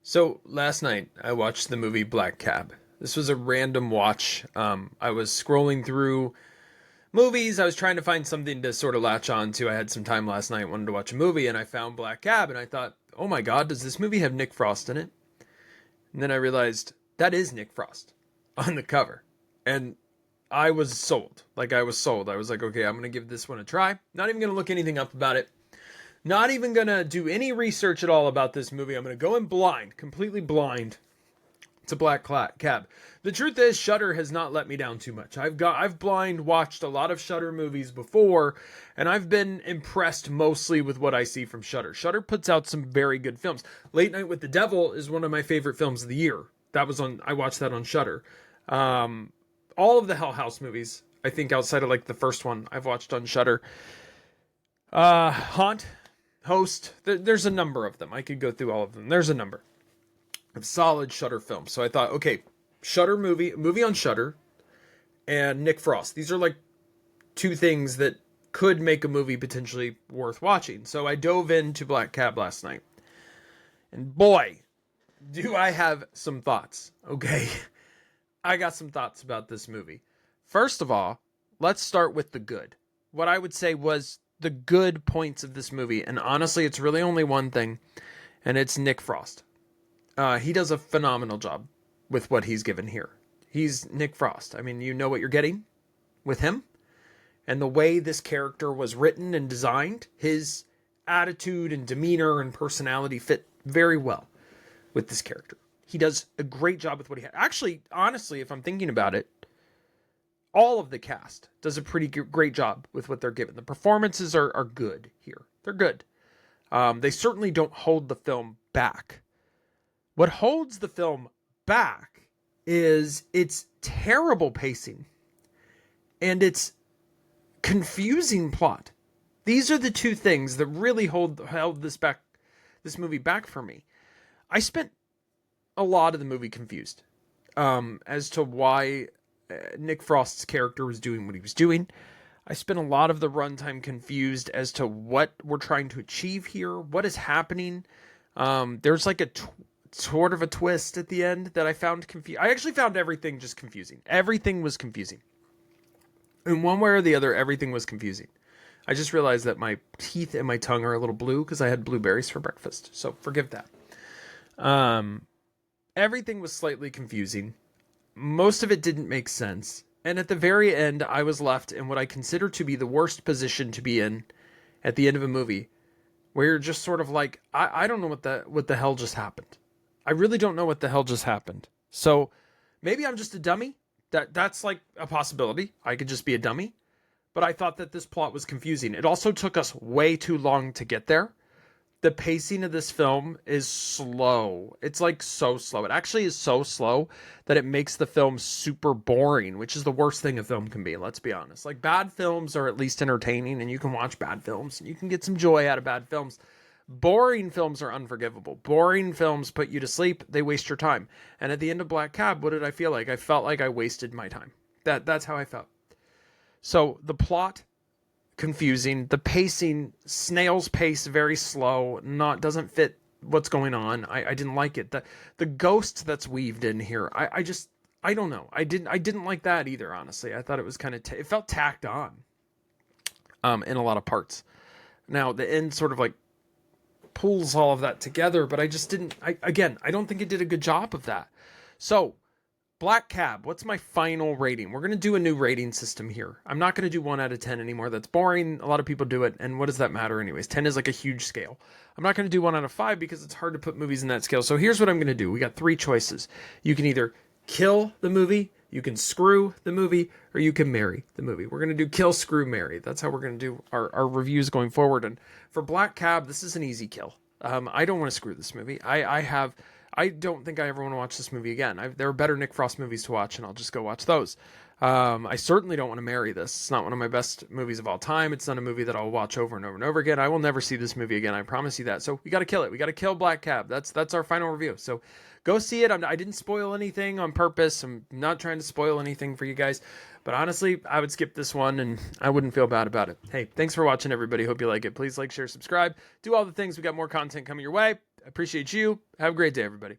So last night I watched the movie Black Cab. This was a random watch. I was scrolling through movies. I was trying to find something to sort of latch on to. I had some time last night, wanted to watch a movie, and I found Black Cab, and I thought, oh my god, does this movie have Nick Frost in it? And then I realized that is Nick Frost on the cover. And I was sold. Like, I was sold. I was like, okay, I'm going to give this one a try. Not even going to look anything up about it. Not even going to do any research at all about this movie. I'm going to go in blind, completely blind to Black Cab. The truth is, Shudder has not let me down too much. I've blind watched a lot of Shudder movies before, and I've been impressed mostly with what I see from Shudder. Shudder puts out some very good films. Late Night with the Devil is one of my favorite films of the year. I watched that on Shudder. All of the Hell House movies, I think outside of like the first one, I've watched on Shudder. Haunt, Host, there's a number of them. I could go through all of them. There's a number of solid Shudder films. So I thought, okay, Shudder movie on Shudder, and Nick Frost. These are like two things that could make a movie potentially worth watching. So I dove into Black Cab last night. And boy, do I have some thoughts. Okay. I got some thoughts about this movie. First of all, let's start with the good. What I would say was the good points of this movie, and honestly, it's really only one thing, and it's Nick Frost. He does a phenomenal job with what he's given here. He's Nick Frost. I mean, you know what you're getting with him, and the way this character was written and designed, his attitude and demeanor and personality fit very well with this character. He does a great job with what he has. Actually, honestly, if I'm thinking about it, all of the cast does a pretty great job with what they're given. The performances are good here. They're good. They certainly don't hold the film back. What holds the film back is its terrible pacing and its confusing plot. These are the two things that really held this movie back for me. I spent a lot of the movie confused as to why Nick Frost's character was doing what he was doing. I spent a lot of the runtime confused as to what we're trying to achieve here, what is happening. There's like sort of a twist at the end that I found confusing. I actually found everything just confusing. Everything was confusing. In one way or the other, everything was confusing. I just realized that my teeth and my tongue are a little blue because I had blueberries for breakfast. So forgive that. Everything was slightly confusing. Most of it didn't make sense. And at the very end, I was left in what I consider to be the worst position to be in at the end of a movie, where you're just sort of like, I don't know what the hell just happened. I really don't know what the hell just happened. So maybe I'm just a dummy. That's like a possibility. I could just be a dummy. But I thought that this plot was confusing. It also took us way too long to get there. The pacing of this film is slow. It's like so slow. It actually is so slow that it makes the film super boring, which is the worst thing a film can be. Let's be honest. Like, bad films are at least entertaining, and you can watch bad films and you can get some joy out of bad films. Boring films are unforgivable. Boring films put you to sleep. They waste your time. And at the end of Black Cab, what did I feel like? I felt like I wasted my time. That's how I felt. So the plot, confusing. The pacing, snail's pace, very slow. Doesn't fit what's going on. I didn't like it. The ghost that's weaved in here, I don't know. I didn't like that either. Honestly, I thought it was kind of it felt tacked on. In a lot of parts. Now the end sort of like pulls all of that together, but I just didn't. I don't think it did a good job of that. So, Black Cab, what's my final rating? We're going to do a new rating system here. I'm not going to do 1 out of 10 anymore. That's boring. A lot of people do it. And what does that matter anyways? 10 is like a huge scale. I'm not going to do 1 out of 5 because it's hard to put movies in that scale. So here's what I'm going to do. We got 3 choices. You can either kill the movie, you can screw the movie, or you can marry the movie. We're going to do kill, screw, marry. That's how we're going to do our reviews going forward. And for Black Cab, this is an easy kill. I don't want to screw this movie. I don't think I ever want to watch this movie again. There are better Nick Frost movies to watch, and I'll just go watch those. I certainly don't want to marry this. It's not one of my best movies of all time. It's not a movie that I'll watch over and over and over again. I will never see this movie again. I promise you that. So we got to kill it. We got to kill Black Cab. That's our final review. So go see it. I didn't spoil anything on purpose. I'm not trying to spoil anything for you guys. But honestly, I would skip this one, and I wouldn't feel bad about it. Hey, thanks for watching, everybody. Hope you like it. Please like, share, subscribe. Do all the things. We got more content coming your way. I appreciate you. Have a great day, everybody.